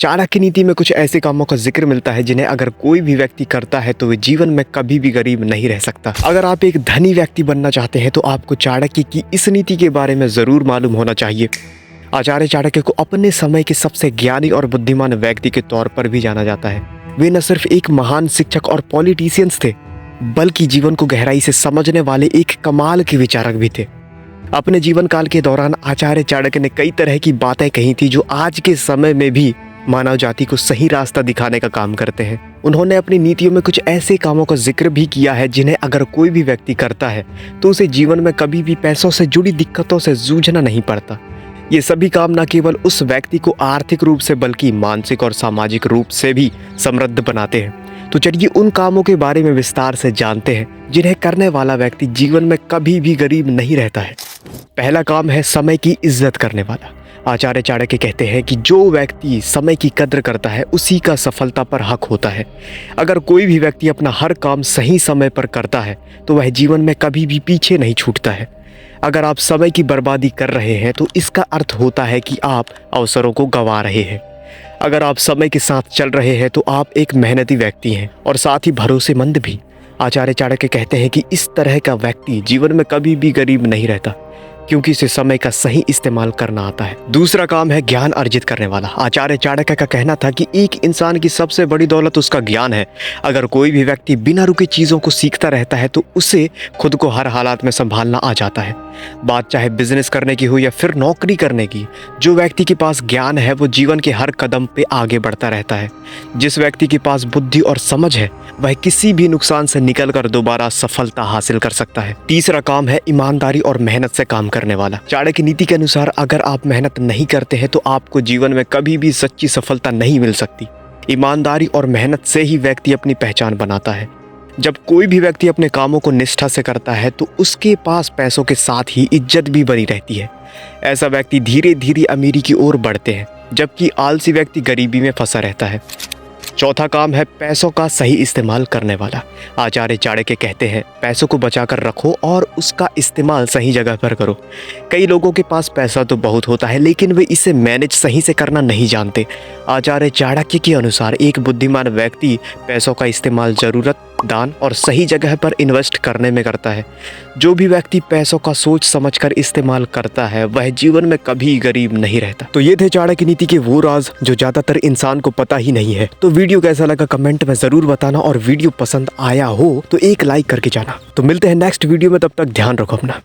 चाणक्य नीति में कुछ ऐसे कामों का जिक्र मिलता है जिन्हें अगर कोई भी व्यक्ति करता है तो वे जीवन में कभी भी गरीब नहीं रह सकता। अगर आप एक धनी व्यक्ति बनना चाहते हैं तो आपको चाणक्य की इस नीति के बारे में जरूर मालूम होना चाहिए। आचार्य चाणक्य को अपने समय के सबसे ज्ञानी और बुद्धिमान व्यक्ति के तौर पर भी जाना जाता है। वे न सिर्फ एक महान शिक्षक और पॉलिटिशियंस थे, बल्कि जीवन को गहराई से समझने वाले एक कमाल के विचारक भी थे। अपने जीवन काल के दौरान आचार्य चाणक्य ने कई तरह की बातें कही थी जो आज के समय में भी मानव जाति को सही रास्ता दिखाने का काम करते हैं। उन्होंने अपनी नीतियों में कुछ ऐसे कामों का जिक्र भी किया है जिन्हें अगर कोई भी व्यक्ति करता है तो उसे जीवन में कभी भी पैसों से जुड़ी दिक्कतों से जूझना नहीं पड़ता। ये सभी काम न केवल उस व्यक्ति को आर्थिक रूप से बल्कि मानसिक और सामाजिक रूप से भी समृद्ध बनाते हैं। तो चलिए उन कामों के बारे में विस्तार से जानते हैं जिन्हें करने वाला व्यक्ति जीवन में कभी भी गरीब नहीं रहता है। पहला काम है समय की इज्जत करने वाला। आचार्य चाणक्य कहते हैं कि जो व्यक्ति समय की कद्र करता है उसी का सफलता पर हक होता है। अगर कोई भी व्यक्ति अपना हर काम सही समय पर करता है तो वह जीवन में कभी भी पीछे नहीं छूटता है। अगर आप समय की बर्बादी कर रहे हैं तो इसका अर्थ होता है कि आप अवसरों को गंवा रहे हैं। अगर आप समय के साथ चल रहे हैं तो आप एक मेहनती व्यक्ति हैं और साथ ही भरोसेमंद भी। आचार्य चाणक्य कहते हैं कि इस तरह का व्यक्ति जीवन में कभी भी गरीब नहीं रहता, क्योंकि इसे समय का सही इस्तेमाल करना आता है। दूसरा काम है ज्ञान अर्जित करने वाला। आचार्य चाणक्य का कहना था कि एक इंसान की सबसे बड़ी दौलत उसका ज्ञान है। अगर कोई भी व्यक्ति बिना रुके चीज़ों को सीखता रहता है तो उसे खुद को हर हालात में संभालना आ जाता है। बात चाहे बिजनेस करने की हो या फिर नौकरी करने की, जो व्यक्ति के पास ज्ञान है वो जीवन के हर कदम पे आगे बढ़ता रहता है। जिस व्यक्ति के पास बुद्धि और समझ है वह किसी भी नुकसान से निकलकर दोबारा सफलता हासिल कर सकता है। तीसरा काम है ईमानदारी और मेहनत से काम करने वाला। चाणक्य नीति के अनुसार अगर आप मेहनत नहीं करते हैं तो आपको जीवन में कभी भी सच्ची सफलता नहीं मिल सकती। ईमानदारी और मेहनत से ही व्यक्ति अपनी पहचान बनाता है। जब कोई भी व्यक्ति अपने कामों को निष्ठा से करता है तो उसके पास पैसों के साथ ही इज्जत भी बनी रहती है। ऐसा व्यक्ति धीरे धीरे अमीरी की ओर बढ़ते हैं, जबकि आलसी व्यक्ति गरीबी में फंसा रहता है। चौथा काम है पैसों का सही इस्तेमाल करने वाला। आचार्य चाणक्य कहते हैं पैसों को बचाकर रखो और उसका इस्तेमाल सही जगह पर करो। कई लोगों के पास पैसा तो बहुत होता है लेकिन वे इसे मैनेज सही से करना नहीं जानते। आचार्य चाणक्य के अनुसार एक बुद्धिमान व्यक्ति पैसों का इस्तेमाल जरूरत, दान और सही जगह पर इन्वेस्ट करने में करता है। जो भी व्यक्ति पैसों का सोच समझकर इस्तेमाल करता है वह जीवन में कभी गरीब नहीं रहता। तो ये थे चाणक्य नीति के वो राज जो ज्यादातर इंसान को पता ही नहीं है। तो वीडियो कैसा लगा कमेंट में जरूर बताना और वीडियो पसंद आया हो तो एक लाइक करके जाना। तो मिलते हैं नेक्स्ट वीडियो में, तब तक ध्यान रखो अपना।